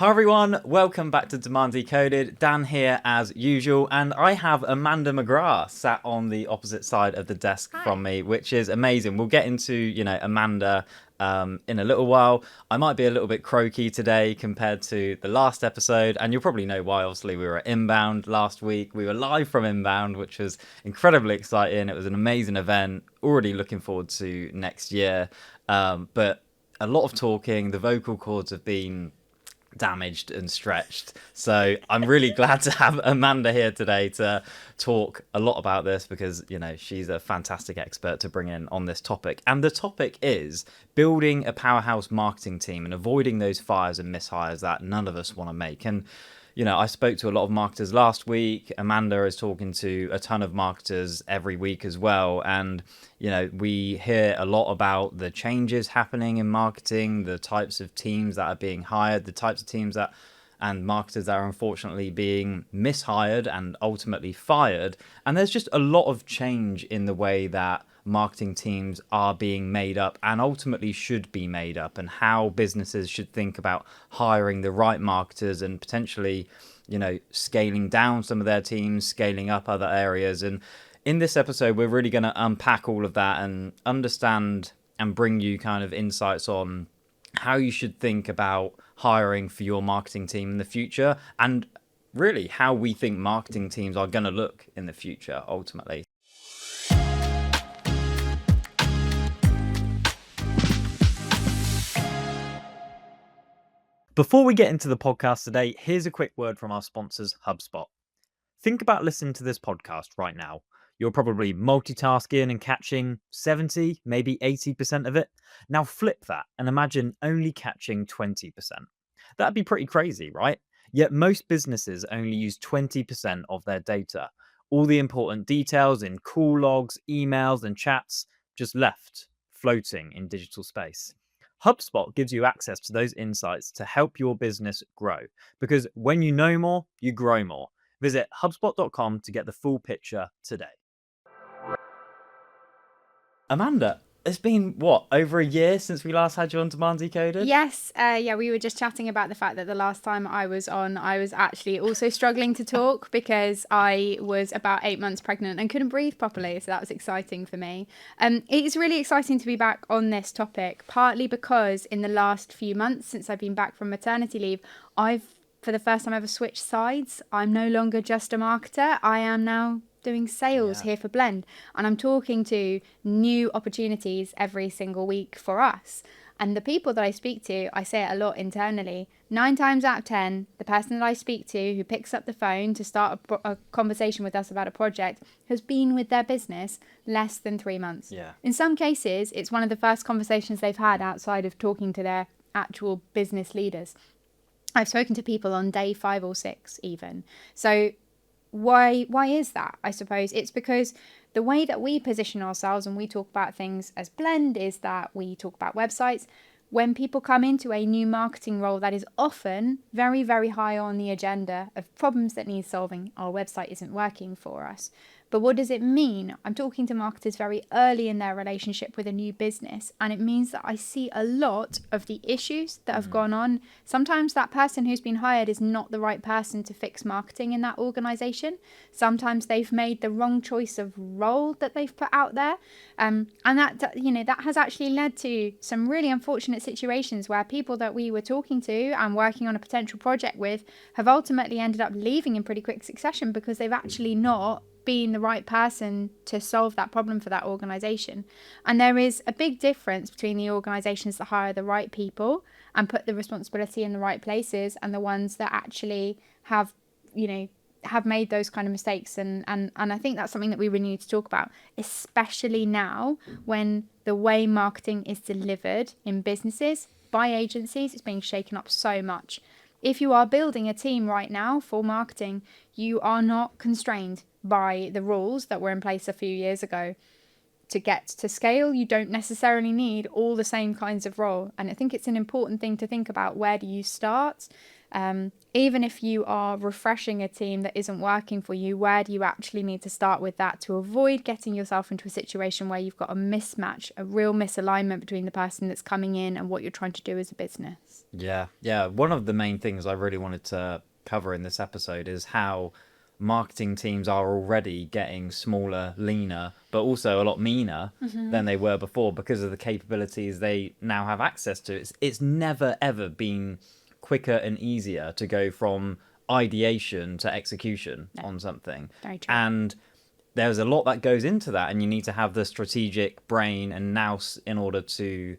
Hi everyone, welcome back to Demand Decoded. Dan here as usual, and I have Amanda McGrath sat on the opposite side of the desk from me, which is amazing. We'll get into, Amanda in a little while. I might be a little bit croaky today compared to the last episode, and you'll probably know why. Obviously, we were at Inbound last week. We were live from Inbound, which was incredibly exciting. It was an amazing event. Already looking forward to next year. But a lot of talking. The vocal cords have been damaged and stretched, so I'm really glad to have Amanda here today to talk a lot about this, because she's a fantastic expert to bring in on this topic. And the topic is building a powerhouse marketing team and avoiding those fires and mishires that none of us want to make. And I spoke to a lot of marketers last week. Amanda is talking to a ton of marketers every week as well. And, we hear a lot about the changes happening in marketing, the types of teams that are being hired, the types of teams and marketers that are unfortunately being mishired and ultimately fired. And there's just a lot of change in the way that marketing teams are being made up and ultimately should be made up, and how businesses should think about hiring the right marketers and potentially, scaling down some of their teams, scaling up other areas. And in this episode, we're really going to unpack all of that and understand and bring you kind of insights on how you should think about hiring for your marketing team in the future, and really how we think marketing teams are going to look in the future ultimately. Before we get into the podcast today, here's a quick word from our sponsors, HubSpot. Think about listening to this podcast right now. You're probably multitasking and catching 70, maybe 80% of it. Now flip that and imagine only catching 20%. That'd be pretty crazy, right? Yet most businesses only use 20% of their data. All the important details in call logs, emails, and chats just left floating in digital space. HubSpot gives you access to those insights to help your business grow, because when you know more, you grow more. Visit HubSpot.com to get the full picture today. Amanda, it's been, over a year since we last had you on Demand Decoded? Yes, we were just chatting about the fact that the last time I was on, I was actually also struggling to talk because I was about 8 months pregnant and couldn't breathe properly, so that was exciting for me. It's really exciting to be back on this topic, partly because in the last few months since I've been back from maternity leave, I've, for the first time ever, switched sides. I'm no longer just a marketer, I am now doing sales here for Blend, and I'm talking to new opportunities every single week for us. And the people that I speak to, I say it a lot internally, 9 times out of 10, the person that I speak to who picks up the phone to start a conversation with us about a project has been with their business less than 3 months. In some cases, it's one of the first conversations they've had outside of talking to their actual business leaders. I've spoken to people on day 5 or 6 even. So why is that? I suppose it's because the way that we position ourselves and we talk about things as Blend is that we talk about websites. When people come into a new marketing role, that is often very, very high on the agenda of problems that need solving. Our website isn't working for us. But what does it mean? I'm talking to marketers very early in their relationship with a new business, and it means that I see a lot of the issues that have gone on. Sometimes that person who's been hired is not the right person to fix marketing in that organization. Sometimes they've made the wrong choice of role that they've put out there. And that has actually led to some really unfortunate situations where people that we were talking to and working on a potential project with have ultimately ended up leaving in pretty quick succession because they've actually not being the right person to solve that problem for that organization. And there is a big difference between the organizations that hire the right people and put the responsibility in the right places and the ones that actually have made those kind of mistakes. And I think that's something that we really need to talk about, especially now when the way marketing is delivered in businesses by agencies is being shaken up so much. If you are building a team right now for marketing, you are not constrained by the rules that were in place a few years ago. To get to scale, you don't necessarily need all the same kinds of role. And I think it's an important thing to think about, where do you start? Even if you are refreshing a team that isn't working for you, where do you actually need to start with that to avoid getting yourself into a situation where you've got a mismatch, a real misalignment between the person that's coming in and what you're trying to do as a business? Yeah. One of the main things I really wanted to cover in this episode is how marketing teams are already getting smaller, leaner, but also a lot meaner than they were before because of the capabilities they now have access to. It's never ever been quicker and easier to go from ideation to execution on something. Very true. And there's a lot that goes into that, and you need to have the strategic brain and nous in order to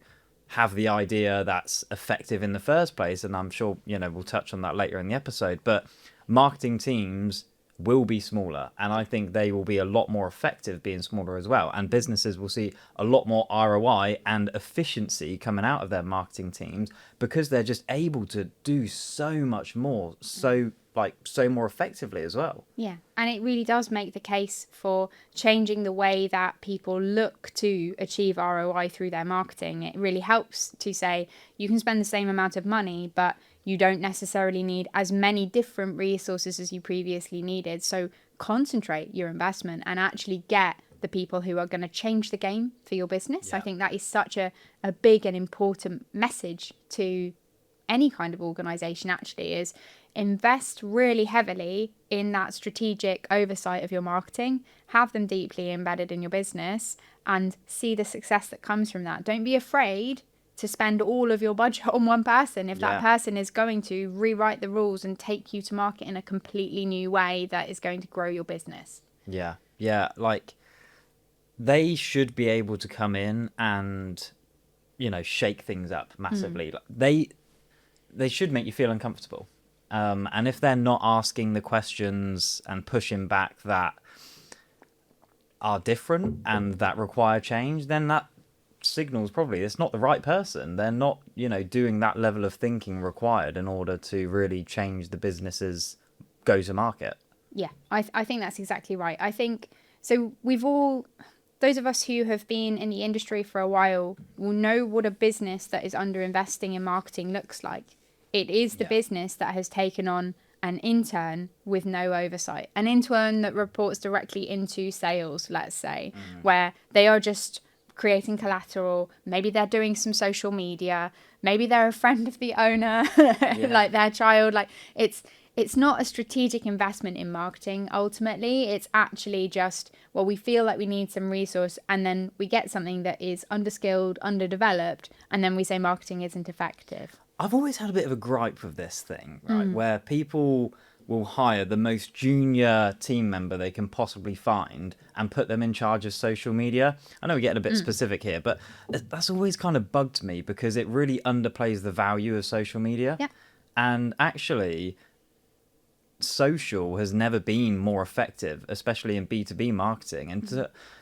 have the idea that's effective in the first place. And I'm sure, we'll touch on that later in the episode, but marketing teams will be smaller, and I think they will be a lot more effective being smaller as well, and businesses will see a lot more ROI and efficiency coming out of their marketing teams because they're just able to do so much more, so more effectively as well. Yeah, and it really does make the case for changing the way that people look to achieve ROI through their marketing. It really helps to say you can spend the same amount of money, but you don't necessarily need as many different resources as you previously needed. So concentrate your investment and actually get the people who are going to change the game for your business. Yeah. I think that is such a big and important message to any kind of organization, actually, is invest really heavily in that strategic oversight of your marketing, have them deeply embedded in your business, and see the success that comes from that. Don't be afraid to spend all of your budget on one person if that person is going to rewrite the rules and take you to market in a completely new way that is going to grow your business. Yeah, like they should be able to come in and shake things up massively. They should make you feel uncomfortable, and if they're not asking the questions and pushing back that are different and that require change, then that signals probably it's not the right person. They're not doing that level of thinking required in order to really change the business's go to market. Yeah, I think that's exactly right. I think so. Those of us who have been in the industry for a while will know what a business that is underinvesting in marketing looks like. It is the business that has taken on an intern with no oversight, an intern that reports directly into sales, let's say, where they are just creating collateral. Maybe they're doing some social media. Maybe they're a friend of the owner, like their child. Like it's not a strategic investment in marketing. Ultimately, it's actually just, well, we feel like we need some resource, and then we get something that is underskilled, underdeveloped, and then we say marketing isn't effective. I've always had a bit of a gripe with this thing, right? Where people will hire the most junior team member they can possibly find and put them in charge of social media. I know we're getting a bit specific here, but that's always kind of bugged me because it really underplays the value of social media. Yeah. And actually, social has never been more effective, especially in B2B marketing. And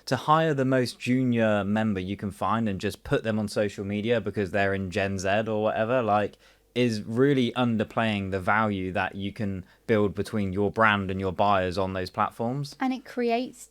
to hire the most junior member you can find and just put them on social media because they're in Gen Z or whatever, is really underplaying the value that you can build between your brand and your buyers on those platforms. And it creates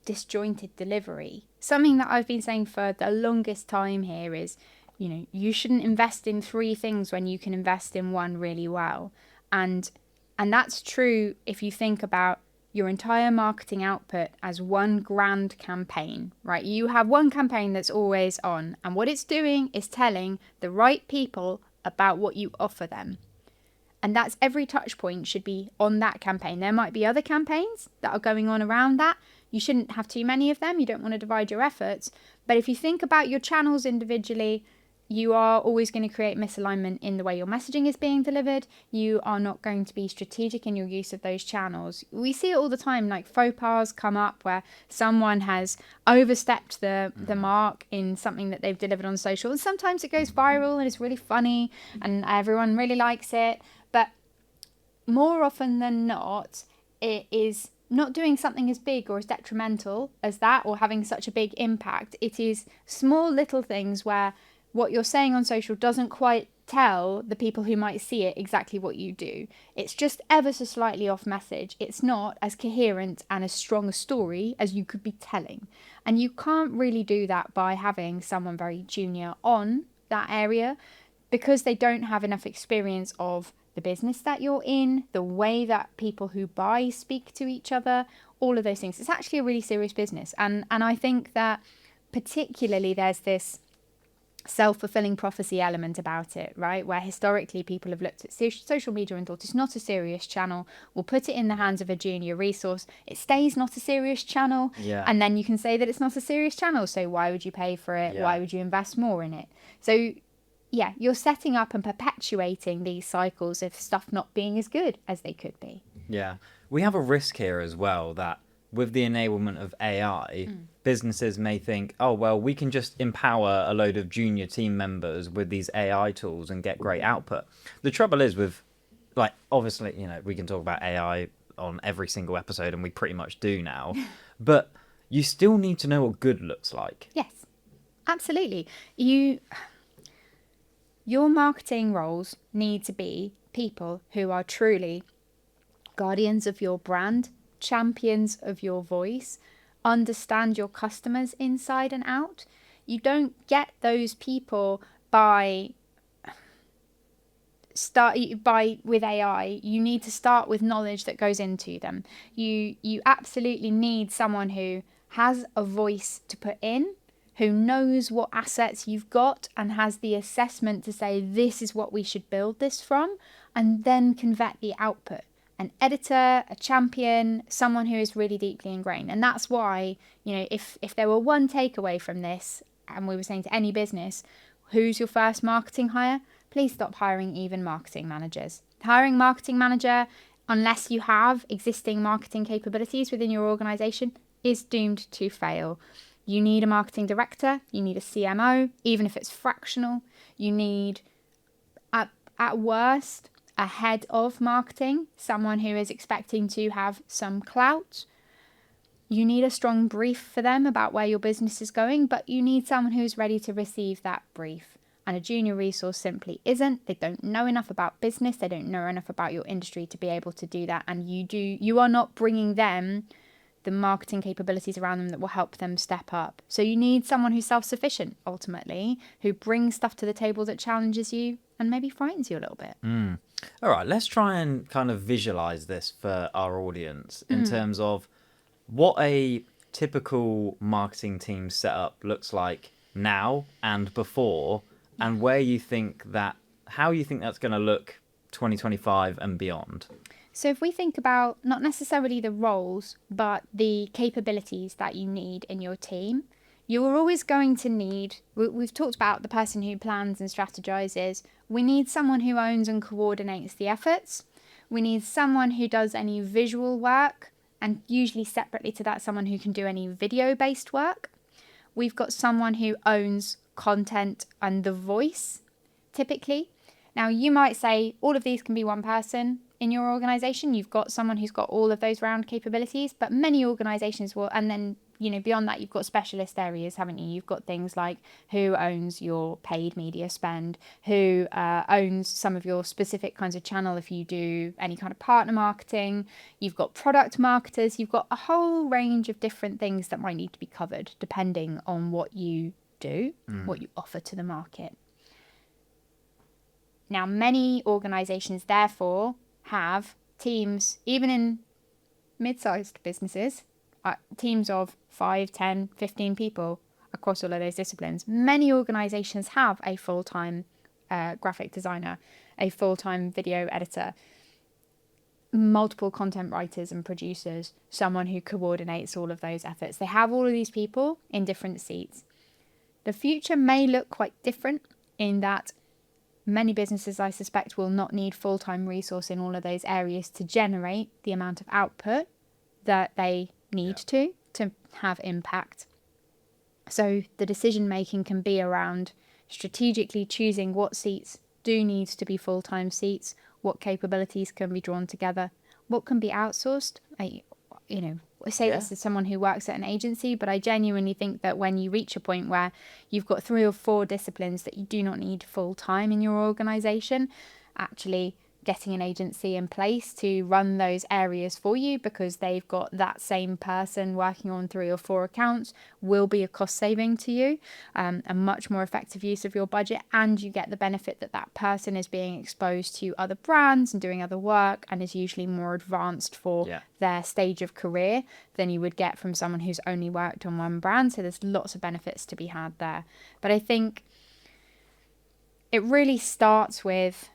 disjointed delivery. Something that I've been saying for the longest time here is, you shouldn't invest in 3 things when you can invest in one really well. And that's true if you think about your entire marketing output as one grand campaign, right? You have one campaign that's always on, and what it's doing is telling the right people about what you offer them. And that's every touch point should be on that campaign. There might be other campaigns that are going on around that. You shouldn't have too many of them. You don't want to divide your efforts. But if you think about your channels individually, you are always going to create misalignment in the way your messaging is being delivered. You are not going to be strategic in your use of those channels. We see it all the time, faux pas come up where someone has overstepped the mark in something that they've delivered on social. And sometimes it goes viral and it's really funny and everyone really likes it. But more often than not, it is not doing something as big or as detrimental as that or having such a big impact. It is small little things where what you're saying on social doesn't quite tell the people who might see it exactly what you do. It's just ever so slightly off message. It's not as coherent and as strong a story as you could be telling. And you can't really do that by having someone very junior on that area because they don't have enough experience of the business that you're in, the way that people who buy speak to each other, all of those things. It's actually a really serious business. And I think that particularly there's this self-fulfilling prophecy element about it, right? Where historically people have looked at social media and thought it's not a serious channel. We'll put it in the hands of a junior resource. It stays not a serious channel. Yeah. And then you can say that it's not a serious channel. So why would you pay for it? Yeah. Why would you invest more in it? So yeah, you're setting up and perpetuating these cycles of stuff not being as good as they could be. Yeah. We have a risk here as well that with the enablement of AI, businesses may think, oh, well, we can just empower a load of junior team members with these AI tools and get great output. The trouble is with, like, obviously, you know, we can talk about AI on every single episode, and we pretty much do now, but you still need to know what good looks like. Yes, absolutely. Your marketing roles need to be people who are truly guardians of your brand, champions of your voice, understand your customers inside and out. You don't get those people with AI. You need to start with knowledge that goes into them. You absolutely need someone who has a voice to put in, who knows what assets you've got and has the assessment to say this is what we should build this from, and then can vet the output. An editor, a champion, someone who is really deeply ingrained. And that's why, you know, if there were one takeaway from this, and we were saying to any business, who's your first marketing hire? Please stop hiring even marketing managers. Hiring marketing manager, unless you have existing marketing capabilities within your organization, is doomed to fail. You need a marketing director, you need a CMO, even if it's fractional. You need, at worst, a head of marketing, someone who is expecting to have some clout. You need a strong brief for them about where your business is going, but you need someone who's ready to receive that brief. And a junior resource simply isn't. They don't know enough about business. They don't know enough about your industry to be able to do that. And you are not bringing them the marketing capabilities around them that will help them step up. So you need someone who's self-sufficient, ultimately, who brings stuff to the table that challenges you and maybe frightens you a little bit. All right, let's try and kind of visualize this for our audience in terms of what a typical marketing team setup looks like now and before, and how you think that's going to look 2025 and beyond. So if we think about not necessarily the roles, but the capabilities that you need in your team, you're always going to need, we've talked about the person who plans and strategizes. We need someone who owns and coordinates the efforts. We need someone who does any visual work, and usually separately to that, someone who can do any video-based work. We've got someone who owns content and the voice, typically. Now, you might say all of these can be one person in your organization. You've got someone who's got all of those round capabilities, but many organizations will, and then, you know, beyond that, you've got specialist areas, haven't you? You've got things like who owns your paid media spend, who owns some of your specific kinds of channel if you do any kind of partner marketing. You've got product marketers. You've got a whole range of different things that might need to be covered depending on what you do, what you offer to the market. Now, many organizations, therefore, have teams, even in mid-sized businesses, teams of 5, 10, 15 people across all of those disciplines. Many organizations have a full-time graphic designer, a full-time video editor, multiple content writers and producers, someone who coordinates all of those efforts. They have all of these people in different seats. The future may look quite different in that many businesses, I suspect, will not need full-time resource in all of those areas to generate the amount of output that they need to have impact. So the decision making can be around strategically choosing what seats do need to be full-time seats, what capabilities can be drawn together, what can be outsourced. I say this as someone who works at an agency, but I genuinely think that when you reach a point where you've got 3 or 4 disciplines that you do not need full-time in your organization, actually getting an agency in place to run those areas for you because they've got that same person working on 3 or 4 accounts will be a cost saving to you, a much more effective use of your budget, and you get the benefit that that person is being exposed to other brands and doing other work and is usually more advanced for their stage of career than you would get from someone who's only worked on one brand. So there's lots of benefits to be had there. But I think it really starts with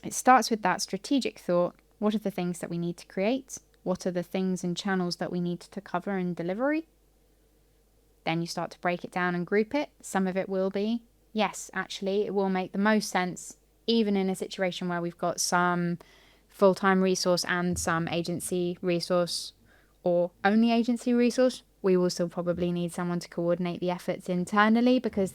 that strategic thought. What are the things that we need to create? What are the things and channels that we need to cover in delivery? Then you start to break it down and group it. Some of it will be, yes, actually, it will make the most sense, even in a situation where we've got some full-time resource and some agency resource, or only agency resource. We will still probably need someone to coordinate the efforts internally, because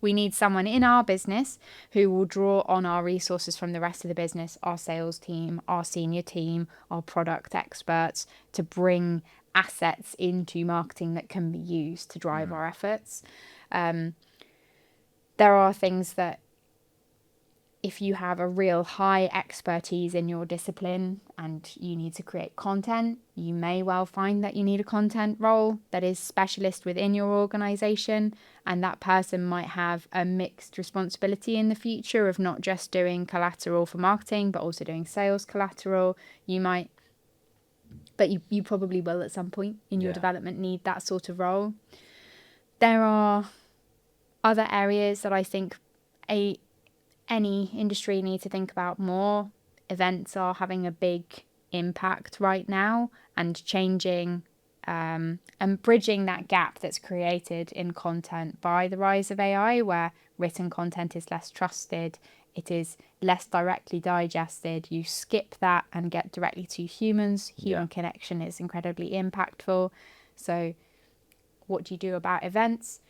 we need someone in our business who will draw on our resources from the rest of the business, our sales team, our senior team, our product experts, to bring assets into marketing that can be used to drive our efforts. There are things that, if you have a real high expertise in your discipline and you need to create content, you may well find that you need a content role that is specialist within your organization, and that person might have a mixed responsibility in the future of not just doing collateral for marketing but also doing sales collateral. You probably will at some point in your development need that sort of role. There are other areas that I think any industry needs to think about more. Events are having a big impact right now, and changing and bridging that gap that's created in content by the rise of AI, where written content is less trusted, it is less directly digested. You skip that and get directly to humans. Human connection is incredibly impactful. So what do you do about events?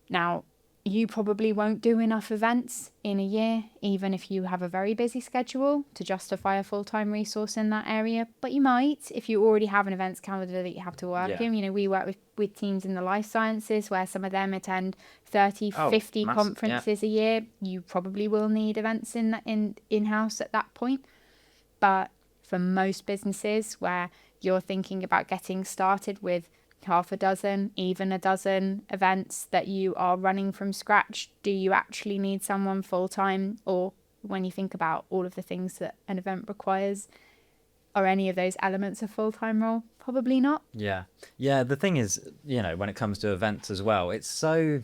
Now, you probably won't do enough events in a year, even if you have a very busy schedule, to justify a full-time resource in that area. But you might, if you already have an events calendar that you have to work in. You know, we work with teams in the life sciences where some of them attend 30, 50 conferences a year. You probably will need events in-house at that point. But for most businesses where you're thinking about getting started with half a dozen, even a dozen events that you are running from scratch, do you actually need someone full-time? Or when you think about all of the things that an event requires, are any of those elements a full-time role? Probably not. Yeah. The thing is, you know, when it comes to events as well, it's so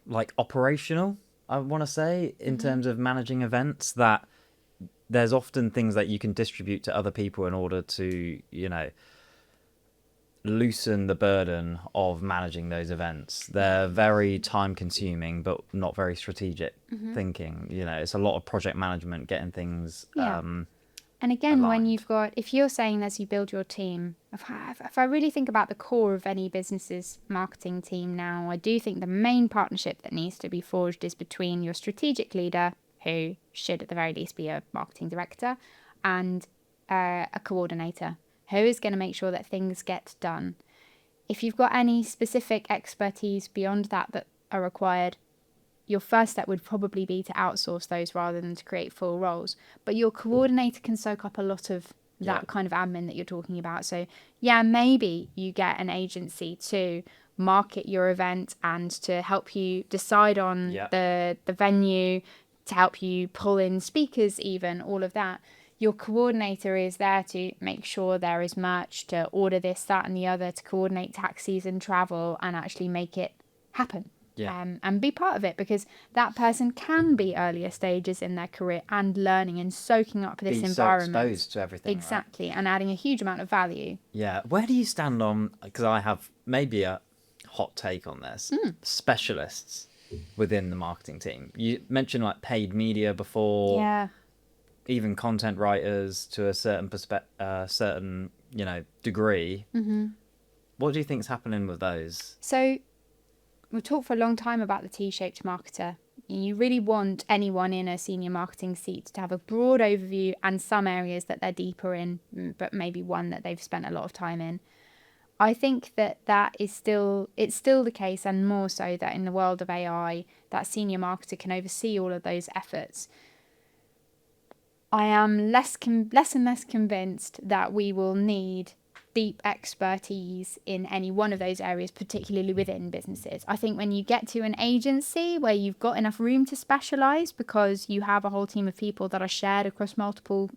like operational, I want to say, in terms of managing events, that there's often things that you can distribute to other people in order to, you know, loosen the burden of managing those events. They're very time consuming but not very strategic thinking. You know, it's a lot of project management, getting things and again aligned. If you're saying as you build your team, if I really think about the core of any business's marketing team now, I do think the main partnership that needs to be forged is between your strategic leader, who should at the very least be a marketing director, and a coordinator who is going to make sure that things get done. If you've got any specific expertise beyond that are required, your first step would probably be to outsource those rather than to create full roles. But your coordinator can soak up a lot of that kind of admin that you're talking about. So maybe you get an agency to market your event and to help you decide on the venue, to help you pull in speakers, even all of that. Your coordinator is there to make sure there is merch, to order this, that, and the other, to coordinate taxis and travel, and actually make it happen. And be part of it, because that person can be earlier stages in their career and learning and soaking up this environment. So exposed to everything. Exactly, right? And adding a huge amount of value. Yeah. Where do you stand on, because I have maybe a hot take on this, specialists within the marketing team? You mentioned like paid media before. Yeah. Even content writers to a certain certain, you know, degree. What do you think's happening with those? So we've talked for a long time about the T-shaped marketer. You really want anyone in a senior marketing seat to have a broad overview and some areas that they're deeper in, but maybe one that they've spent a lot of time in. I think that is still the case, and more so that in the world of AI, that senior marketer can oversee all of those efforts. I am less and less convinced that we will need deep expertise in any one of those areas, particularly within businesses. I think when you get to an agency where you've got enough room to specialize because you have a whole team of people that are shared across multiple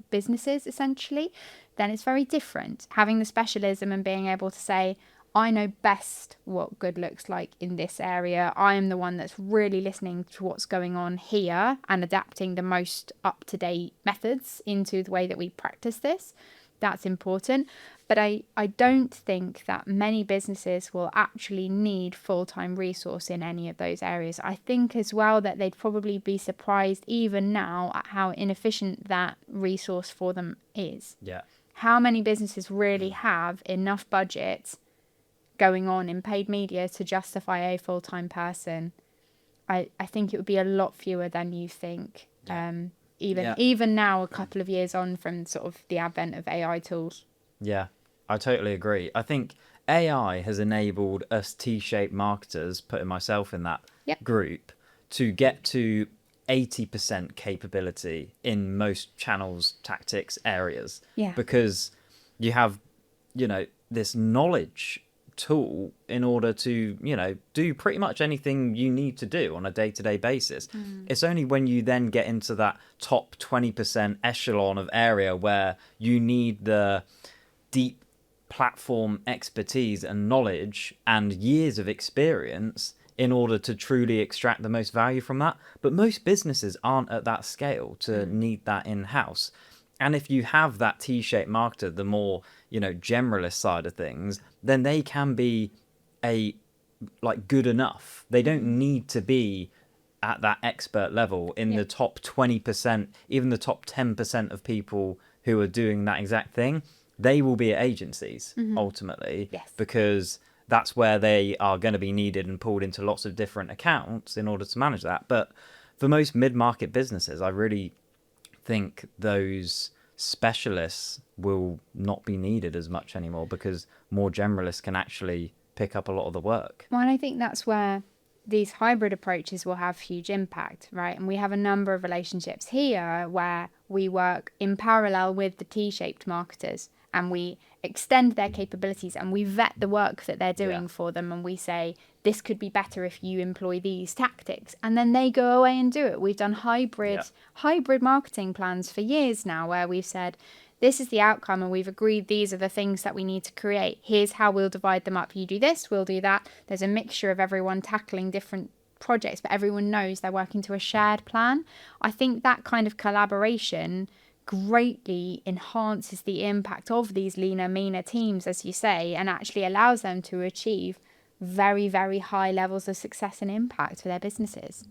businesses, essentially, then it's very different. Having the specialism and being able to say, I know best what good looks like in this area. I am the one that's really listening to what's going on here and adapting the most up-to-date methods into the way that we practice this. That's important. But I don't think that many businesses will actually need full-time resource in any of those areas. I think as well that they'd probably be surprised even now at how inefficient that resource for them is. Yeah. How many businesses really have enough budget going on in paid media to justify a full-time person? I think it would be a lot fewer than you think. Even now, a couple of years on from sort of the advent of AI tools. Yeah, I totally agree. I think AI has enabled us T-shaped marketers, putting myself in that Yep. group, to get to 80% capability in most channels, tactics, areas. Yeah. Because you have, this knowledge tool in order to, do pretty much anything you need to do on a day-to-day basis. It's only when you then get into that top 20% echelon of area where you need the deep platform expertise and knowledge and years of experience in order to truly extract the most value from that. But most businesses aren't at that scale to need that in-house. And if you have that T-shaped marketer, the more, generalist side of things, then they can be good enough. They don't need to be at that expert level in the top 20%, even the top 10% of people who are doing that exact thing. They will be at agencies ultimately, because that's where they are going to be needed and pulled into lots of different accounts in order to manage that. But for most mid-market businesses, I really think those specialists will not be needed as much anymore, because more generalists can actually pick up a lot of the work. Well, and I think that's where these hybrid approaches will have huge impact, right? And we have a number of relationships here where we work in parallel with the T-shaped marketers, and we extend their capabilities and we vet the work that they're doing for them, and we say, this could be better if you employ these tactics, and then they go away and do it. We've done hybrid marketing plans for years now, where we've said, this is the outcome and we've agreed these are the things that we need to create. Here's how we'll divide them up. You do this, we'll do that. There's a mixture of everyone tackling different projects, but everyone knows they're working to a shared plan. I think that kind of collaboration greatly enhances the impact of these leaner, meaner teams, as you say, and actually allows them to achieve very, very high levels of success and impact for their businesses.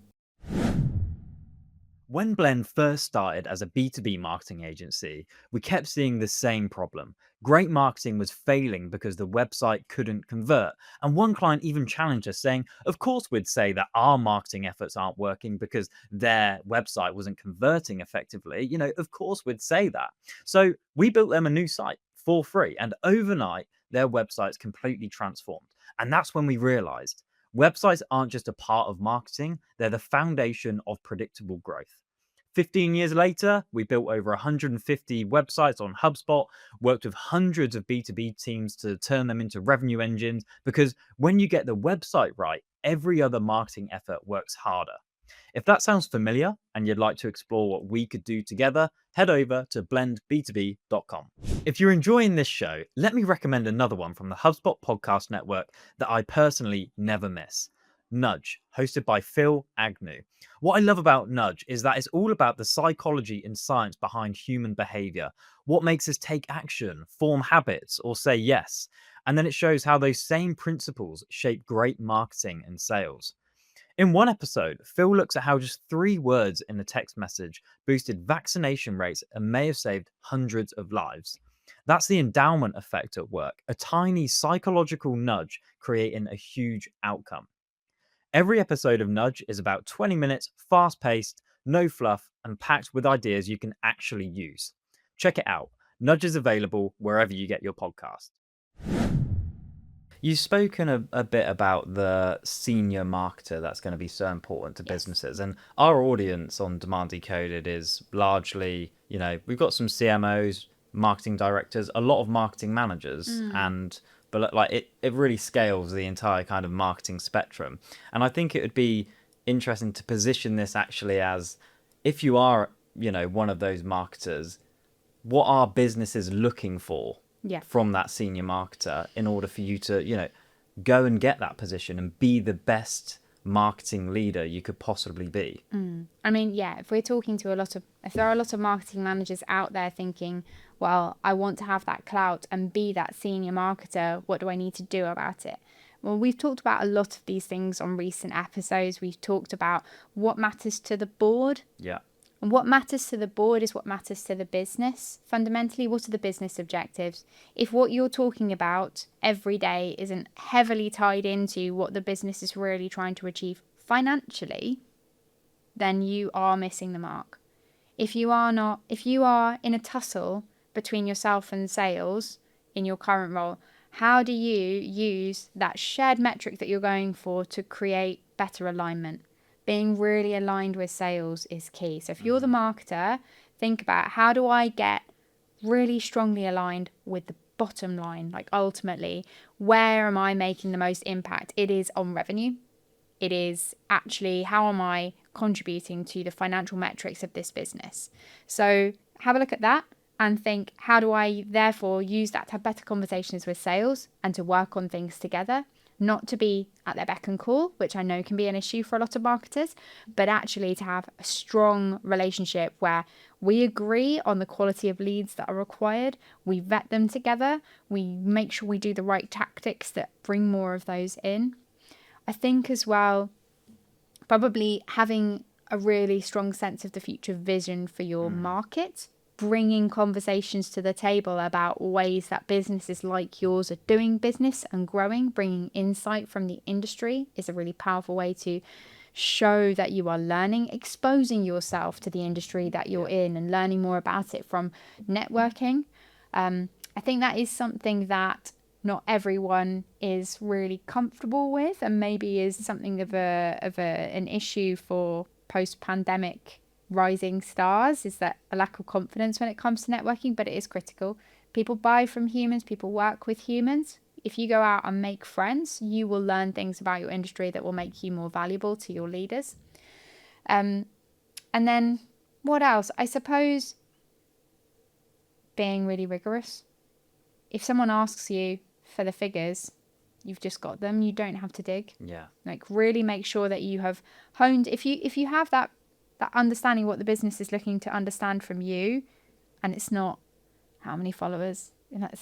When Blend first started as a B2B marketing agency, we kept seeing the same problem. Great marketing was failing because the website couldn't convert. And one client even challenged us, saying, of course we'd say that our marketing efforts aren't working because their website wasn't converting effectively. Of course we'd say that. So we built them a new site for free, and overnight their website's completely transformed. And that's when we realized websites aren't just a part of marketing, they're the foundation of predictable growth. 15 years later, we built over 150 websites on HubSpot, worked with hundreds of B2B teams to turn them into revenue engines, because when you get the website right, every other marketing effort works harder. If that sounds familiar and you'd like to explore what we could do together, head over to blendb2b.com. If you're enjoying this show, let me recommend another one from the HubSpot podcast network that I personally never miss. Nudge, hosted by Phil Agnew. What I love about Nudge is that it's all about the psychology and science behind human behavior. What makes us take action, form habits, or say yes. And then it shows how those same principles shape great marketing and sales. In one episode, Phil looks at how just 3 words in a text message boosted vaccination rates and may have saved hundreds of lives. That's the endowment effect at work, a tiny psychological nudge creating a huge outcome. Every episode of Nudge is about 20 minutes, fast-paced, no fluff, and packed with ideas you can actually use. Check it out. Nudge is available wherever you get your podcast. You've spoken a bit about the senior marketer that's going to be so important to businesses. And our audience on Demand Decoded is largely, we've got some CMOs, marketing directors, a lot of marketing managers, but it really scales the entire kind of marketing spectrum. And I think it would be interesting to position this actually as, if you are, one of those marketers, what are businesses looking for Yeah. from that senior marketer in order for you to, go and get that position and be the best marketing leader you could possibly be. I mean, yeah, if there are a lot of marketing managers out there thinking, well, I want to have that clout and be that senior marketer, what do I need to do about it? Well, we've talked about a lot of these things on recent episodes. We've talked about what matters to the board. Yeah. And what matters to the board is what matters to the business. Fundamentally, what are the business objectives? If what you're talking about every day isn't heavily tied into what the business is really trying to achieve financially, then you are missing the mark. If you are in a tussle between yourself and sales in your current role, how do you use that shared metric that you're going for to create better alignment? Being really aligned with sales is key. So if you're the marketer, think about, how do I get really strongly aligned with the bottom line? Like, ultimately, where am I making the most impact? It is on revenue. It is actually, how am I contributing to the financial metrics of this business? So have a look at that and think, how do I therefore use that to have better conversations with sales and to work on things together? Not to be at their beck and call, which I know can be an issue for a lot of marketers, but actually to have a strong relationship where we agree on the quality of leads that are required, we vet them together, we make sure we do the right tactics that bring more of those in. I think as well, probably having a really strong sense of the future vision for your market, bringing conversations to the table about ways that businesses like yours are doing business and growing, bringing insight from the industry is a really powerful way to show that you are learning, exposing yourself to the industry that you're in and learning more about it from networking. I think that is something that not everyone is really comfortable with, and maybe is something of an issue for post-pandemic rising stars, is that a lack of confidence when it comes to networking. But it is critical. People buy from humans, people work with humans. If you go out and make friends, you will learn things about your industry that will make you more valuable to your leaders. And then what else? I suppose being really rigorous. If someone asks you for the figures, you've just got them. You don't have to dig. Yeah. Like, really make sure that you have honed. If you have that understanding what the business is looking to understand from you, and it's not how many followers.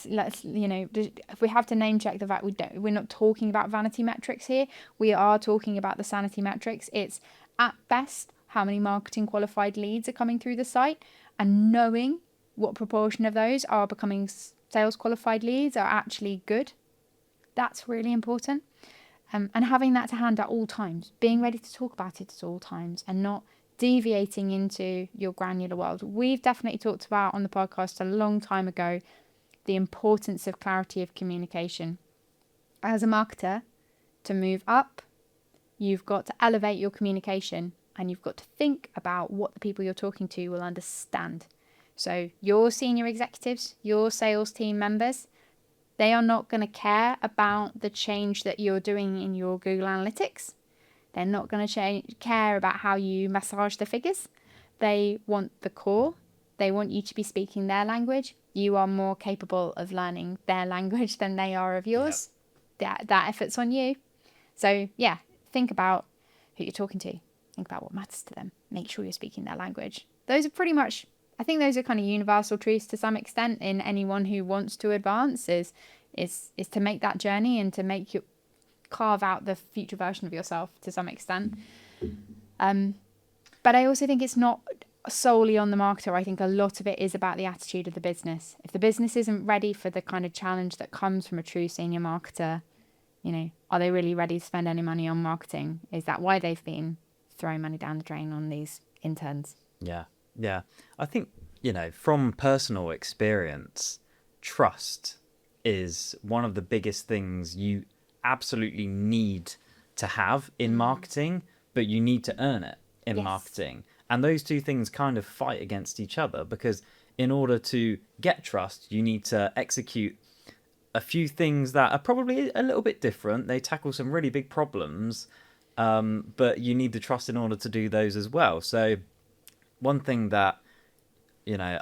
Let's if we have to name check the fact, we're not talking about vanity metrics here. We are talking about the sanity metrics. It's at best how many marketing qualified leads are coming through the site, and knowing what proportion of those are becoming sales qualified leads are actually good. That's really important. And having that to hand at all times, being ready to talk about it at all times, and not deviating into your granular world. We've definitely talked about on the podcast a long time ago the importance of clarity of communication. As a marketer, to move up, you've got to elevate your communication, and you've got to think about what the people you're talking to will understand. So your senior executives, your sales team members, they are not going to care about the change that you're doing in your Google Analytics. They're not going to care about how you massage the figures. They want the core. They want you to be speaking their language. You are more capable of learning their language than they are of yours. Yep. That effort's on you. So yeah, think about who you're talking to. Think about what matters to them. Make sure you're speaking their language. Those are pretty much, I think those are kind of universal truths to some extent in anyone who wants to advance, is to make that journey and to make you carve out the future version of yourself to some extent. But I also think it's not solely on the marketer. I think a lot of it is about the attitude of the business. If the business isn't ready for the kind of challenge that comes from a true senior marketer, are they really ready to spend any money on marketing? Is that why they've been throwing money down the drain on these interns? Yeah. I think, from personal experience, trust is one of the biggest things you absolutely need to have in marketing, but you need to earn it in marketing. And those two things kind of fight against each other, because in order to get trust, you need to execute a few things that are probably a little bit different. They tackle some really big problems, but you need the trust in order to do those as well. So one thing that,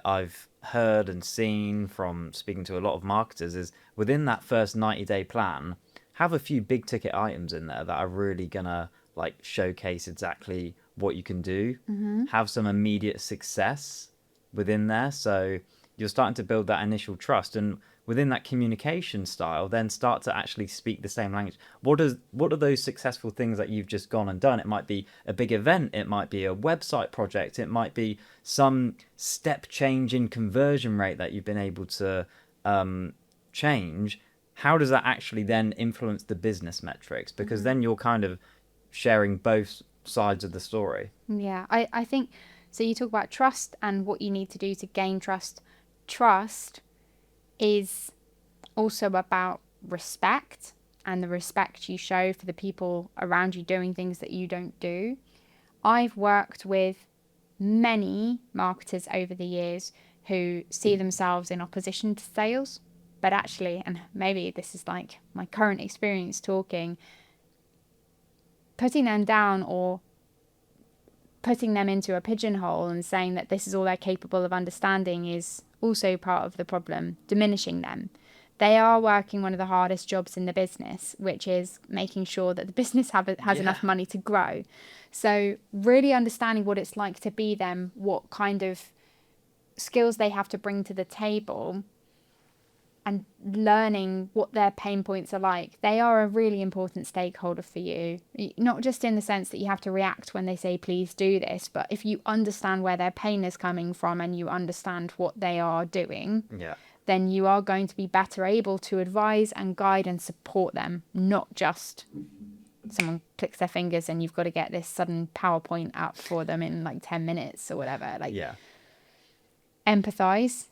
I've heard and seen from speaking to a lot of marketers is within that first 90-day plan, have a few big ticket items in there that are really gonna like showcase exactly what you can do. Have some immediate success within there, so you're starting to build that initial trust, and within that communication style then start to actually speak the same language. What are those successful things that you've just gone and done? It might be a big event, it might be a website project, it might be some step change in conversion rate that you've been able to change. How does that actually then influence the business metrics? Because then you're kind of sharing both sides of the story. Yeah, I think so. You talk about trust and what you need to do to gain trust. Trust is also about respect, and the respect you show for the people around you doing things that you don't do. I've worked with many marketers over the years who see themselves in opposition to sales, but actually, and maybe this is like my current experience talking, putting them down or putting them into a pigeonhole and saying that this is all they're capable of understanding is also part of the problem, diminishing them. They are working one of the hardest jobs in the business, which is making sure that the business has enough money to grow. So really understanding what it's like to be them, what kind of skills they have to bring to the table, and learning what their pain points are like. They are a really important stakeholder for you, not just in the sense that you have to react when they say, please do this, but if you understand where their pain is coming from and you understand what they are doing, then you are going to be better able to advise and guide and support them, not just someone clicks their fingers and you've got to get this sudden PowerPoint up for them in like 10 minutes or whatever. Empathize,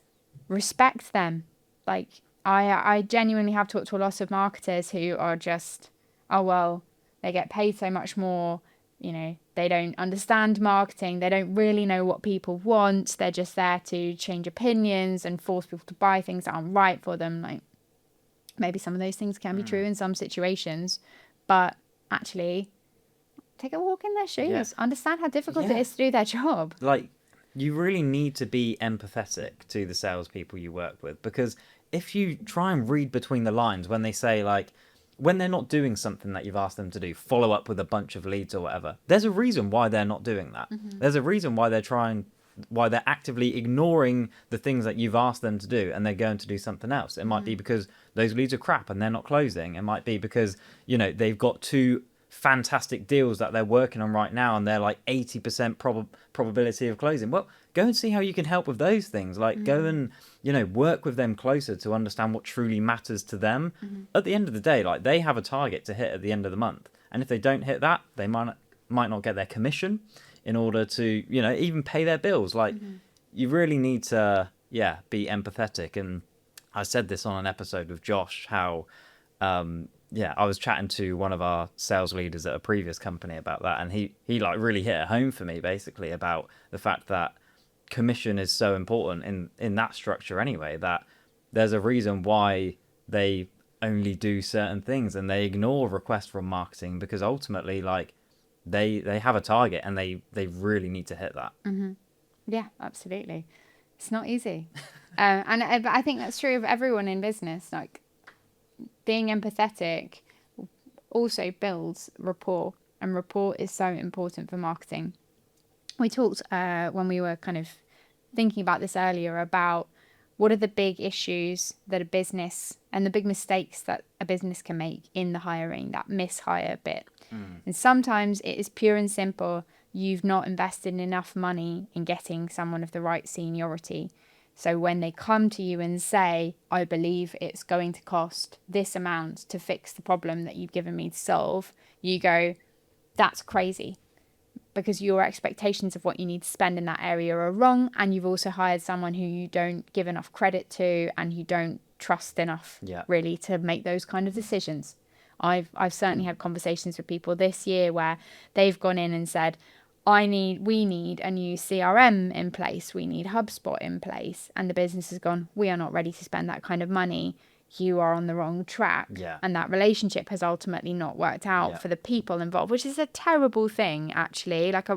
respect them. Like, I genuinely have talked to a lot of marketers who are just, oh, well, they get paid so much more, you know, they don't understand marketing, they don't really know what people want, they're just there to change opinions and force people to buy things that aren't right for them. Like, maybe some of those things can be true in some situations, but actually, take a walk in their shoes, understand how difficult it is to do their job. Like, you really need to be empathetic to the salespeople you work with, because if you try and read between the lines when they say, like, when they're not doing something that you've asked them to do, follow up with a bunch of leads or whatever, there's a reason why they're not doing that. There's a reason why they're actively ignoring the things that you've asked them to do and they're going to do something else. It might be because those leads are crap and they're not closing. It might be because, you know, they've got two fantastic deals that they're working on right now and they're like 80% probability of closing. Well, go and see how you can help with those things. Like, go and, you know, work with them closer to understand what truly matters to them. At the end of the day, like, they have a target to hit at the end of the month, and if they don't hit that, they might not get their commission in order to, you know, even pay their bills. Like, you really need to be empathetic. And I said this on an episode with Josh, how I was chatting to one of our sales leaders at a previous company about that, and he like really hit it home for me, basically, about the fact that commission is so important in that structure anyway, that there's a reason why they only do certain things and they ignore requests from marketing, because ultimately, like, they have a target and they really need to hit that. Yeah, absolutely. It's not easy. But I think that's true of everyone in business. Like, being empathetic also builds rapport, and rapport is so important for marketing. We talked when we were kind of thinking about this earlier about what are the big issues that a business and the big mistakes that a business can make in the hiring, that mish-hire bit. And sometimes it is pure and simple, you've not invested enough money in getting someone of the right seniority. So when they come to you and say, I believe it's going to cost this amount to fix the problem that you've given me to solve, you go, that's crazy, because your expectations of what you need to spend in that area are wrong, and you've also hired someone who you don't give enough credit to and you don't trust enough really to make those kind of decisions. I've certainly had conversations with people this year where they've gone in and said, we need a new CRM in place, we need HubSpot in place, and the business has gone, we are not ready to spend that kind of money, you are on the wrong track. And that relationship has ultimately not worked out for the people involved, which is a terrible thing, actually. Like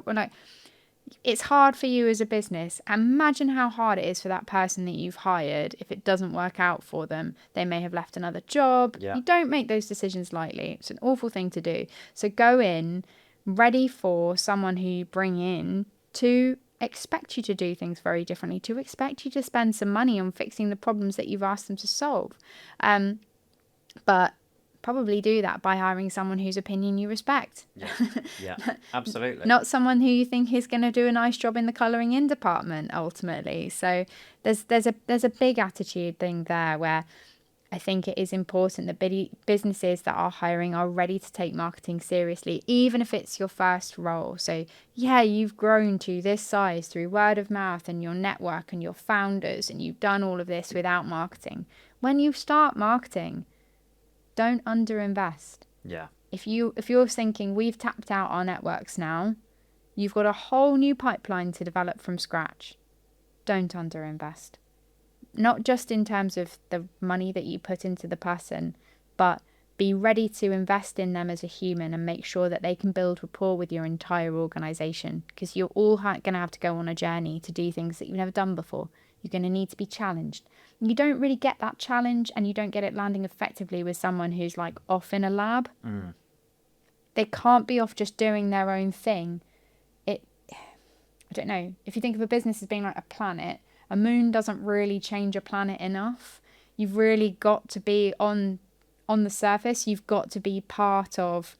it's hard for you as a business. Imagine how hard it is for that person that you've hired if it doesn't work out for them. They may have left another job. Yeah. You don't make those decisions lightly. It's an awful thing to do. So go in ready for someone who you bring in to expect you to do things very differently, to expect you to spend some money on fixing the problems that you've asked them to solve. But probably do that by hiring someone whose opinion you respect. Yeah, absolutely. Not someone who you think is going to do a nice job in the colouring in department ultimately. So there's a big attitude thing there where I think it is important that businesses that are hiring are ready to take marketing seriously, even if it's your first role. So yeah, you've grown to this size through word of mouth and your network and your founders, and you've done all of this without marketing. When you start marketing, don't underinvest. Yeah. If you're thinking we've tapped out our networks now, you've got a whole new pipeline to develop from scratch. Don't underinvest. Not just in terms of the money that you put into the person, but be ready to invest in them as a human and make sure that they can build rapport with your entire organization, because you're all going to have to go on a journey to do things that you've never done before. You're going to need to be challenged. You don't really get that challenge, and you don't get it landing effectively with someone who's like off in a lab. They can't be off just doing their own thing. I don't know. If you think of a business as being like a planet, a moon doesn't really change a planet enough. You've really got to be on the surface. You've got to be part of.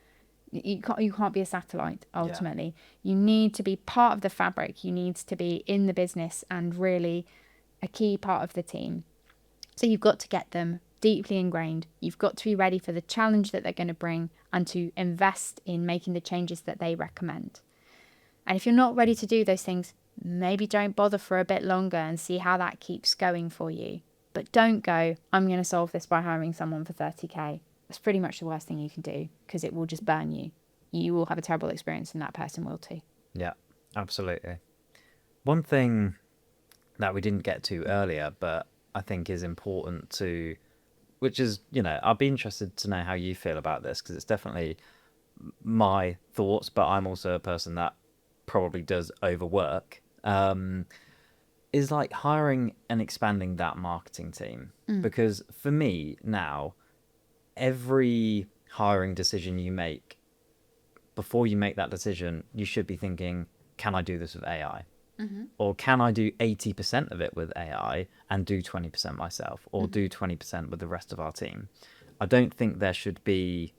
You can't be a satellite ultimately. Yeah. You need to be part of the fabric. You need to be in the business and really a key part of the team. So you've got to get them deeply ingrained. You've got to be ready for the challenge that they're going to bring and to invest in making the changes that they recommend. And if you're not ready to do those things, maybe don't bother for a bit longer and see how that keeps going for you. But don't go, I'm going to solve this by hiring someone for 30k. That's pretty much the worst thing you can do, because it will just burn you. You will have a terrible experience, and that person will too. Yeah, absolutely. One thing that we didn't get to earlier, but I think is important to, which is, I'd be interested to know how you feel about this, because it's definitely my thoughts, but I'm also a person that probably does overwork, is like hiring and expanding that marketing team. Because for me now, every hiring decision you make, before you make that decision, you should be thinking, can I do this with AI? Or can I do 80% of it with AI and do 20% myself, or do 20% with the rest of our team? I don't think there should be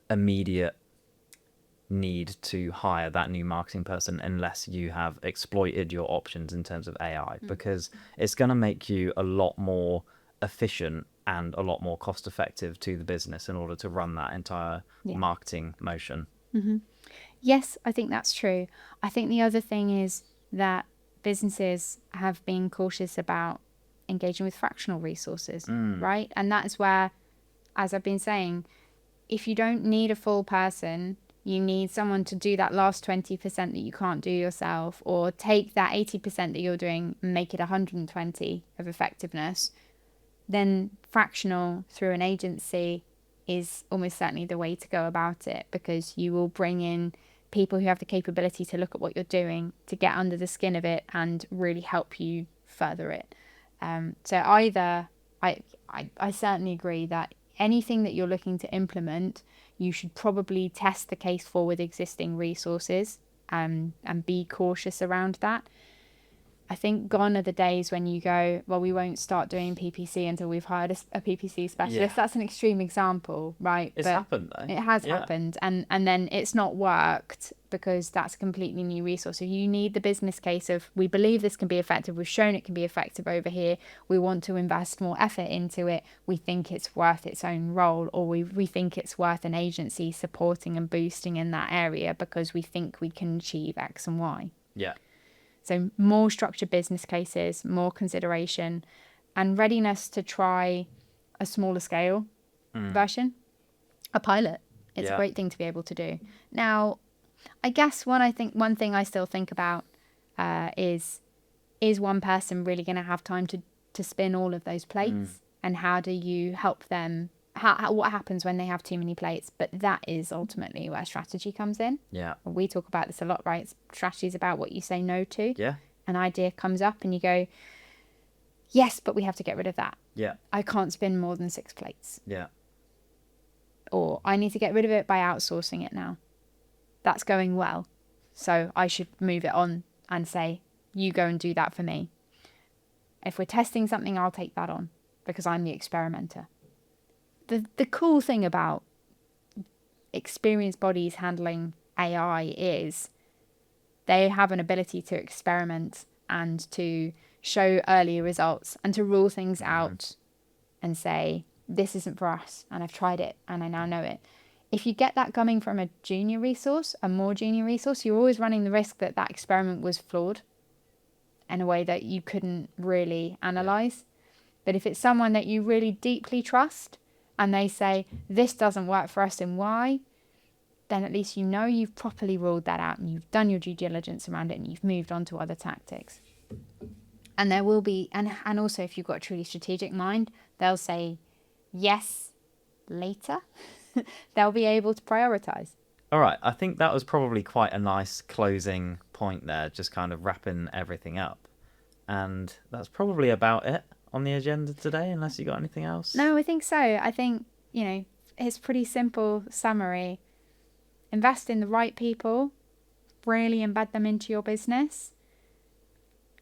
immediate need to hire that new marketing person unless you have exploited your options in terms of AI, because it's going to make you a lot more efficient and a lot more cost effective to the business in order to run that entire marketing motion. Yes, I think that's true. I think the other thing is that businesses have been cautious about engaging with fractional resources, right? And that's where, as I've been saying, if you don't need a full person, you need someone to do that last 20% that you can't do yourself, or take that 80% that you're doing and make it 120 of effectiveness, then fractional through an agency is almost certainly the way to go about it, because you will bring in people who have the capability to look at what you're doing, to get under the skin of it and really help you further it. So either, I certainly agree that anything that you're looking to implement, you should probably test the case for with existing resources, and be cautious around that. I think gone are the days when you go, well, we won't start doing PPC until we've hired a PPC specialist. Yeah. That's an extreme example, right? It's happened though. It has happened, and then it's not worked because that's a completely new resource. So you need the business case of, we believe this can be effective. We've shown it can be effective over here. We want to invest more effort into it. We think it's worth its own role, or we think it's worth an agency supporting and boosting in that area because we think we can achieve X and Y. Yeah. So more structured business cases, more consideration, and readiness to try a smaller scale version, a pilot. It's a great thing to be able to do. Now, I guess one thing I still think about is one person really going to have time to spin all of those plates, and how do you help them what happens when they have too many plates. But that is ultimately where strategy comes in. Yeah. We talk about this a lot, right? Strategy is about what you say no to. Yeah. An idea comes up and you go, yes, but we have to get rid of that. Yeah. I can't spin more than 6 plates. Yeah. Or I need to get rid of it by outsourcing it now. That's going well. So I should move it on and say, you go and do that for me. If we're testing something, I'll take that on because I'm the experimenter. The cool thing about experienced bodies handling AI is they have an ability to experiment and to show early results and to rule things out and say, this isn't for us and I've tried it and I now know it. If you get that coming from a junior resource, a more junior resource, you're always running the risk that that experiment was flawed in a way that you couldn't really analyze. But if it's someone that you really deeply trust and they say, this doesn't work for us in Y, then at least you know you've properly ruled that out and you've done your due diligence around it and you've moved on to other tactics. And there will be, and also if you've got a truly strategic mind, they'll say yes later. They'll be able to prioritize. All right. I think that was probably quite a nice closing point there, just kind of wrapping everything up. And that's probably about it on the agenda today, unless you got anything else. No, I think so. I think, it's pretty simple summary. Invest in the right people, really embed them into your business,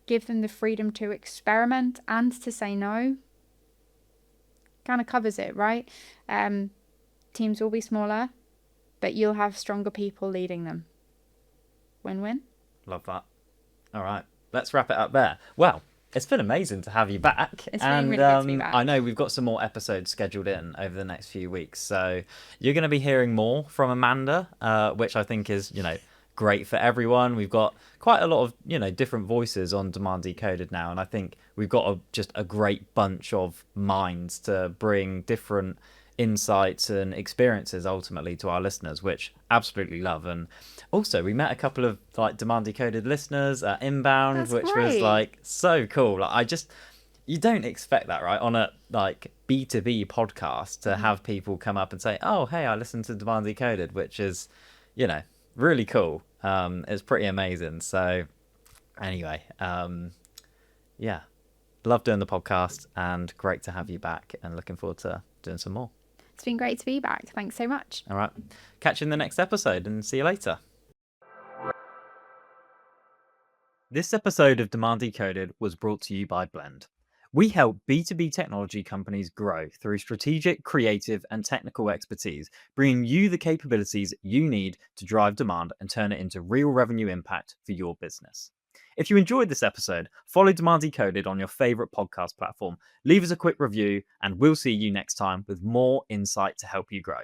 give them the freedom to experiment and to say no. Kind of covers it, right? Teams will be smaller, but you'll have stronger people leading them. Win-win. Love that. All right, let's wrap it up there. Well, it's been amazing to have you back. It's been really good to be back. I know we've got some more episodes scheduled in over the next few weeks, so you're going to be hearing more from Amanda, which I think is, great for everyone. We've got quite a lot of, different voices on Demand Decoded now, and I think we've got just a great bunch of minds to bring different insights and experiences ultimately to our listeners, which absolutely love. And also we met a couple of Demand Decoded listeners at Inbound. That's which great. was so cool. You don't expect that, right, on a B2B podcast to have people come up and say, oh hey, I listened to Demand Decoded, which is really cool. It's pretty amazing. So anyway, yeah, love doing the podcast and great to have you back and looking forward to doing some more. It's been great to be back. Thanks so much. All right. Catch you in the next episode and see you later. This episode of Demand Decoded was brought to you by Blend. We help B2B technology companies grow through strategic, creative, and technical expertise, bringing you the capabilities you need to drive demand and turn it into real revenue impact for your business. If you enjoyed this episode, follow Demand Decoded on your favorite podcast platform, leave us a quick review, and we'll see you next time with more insight to help you grow.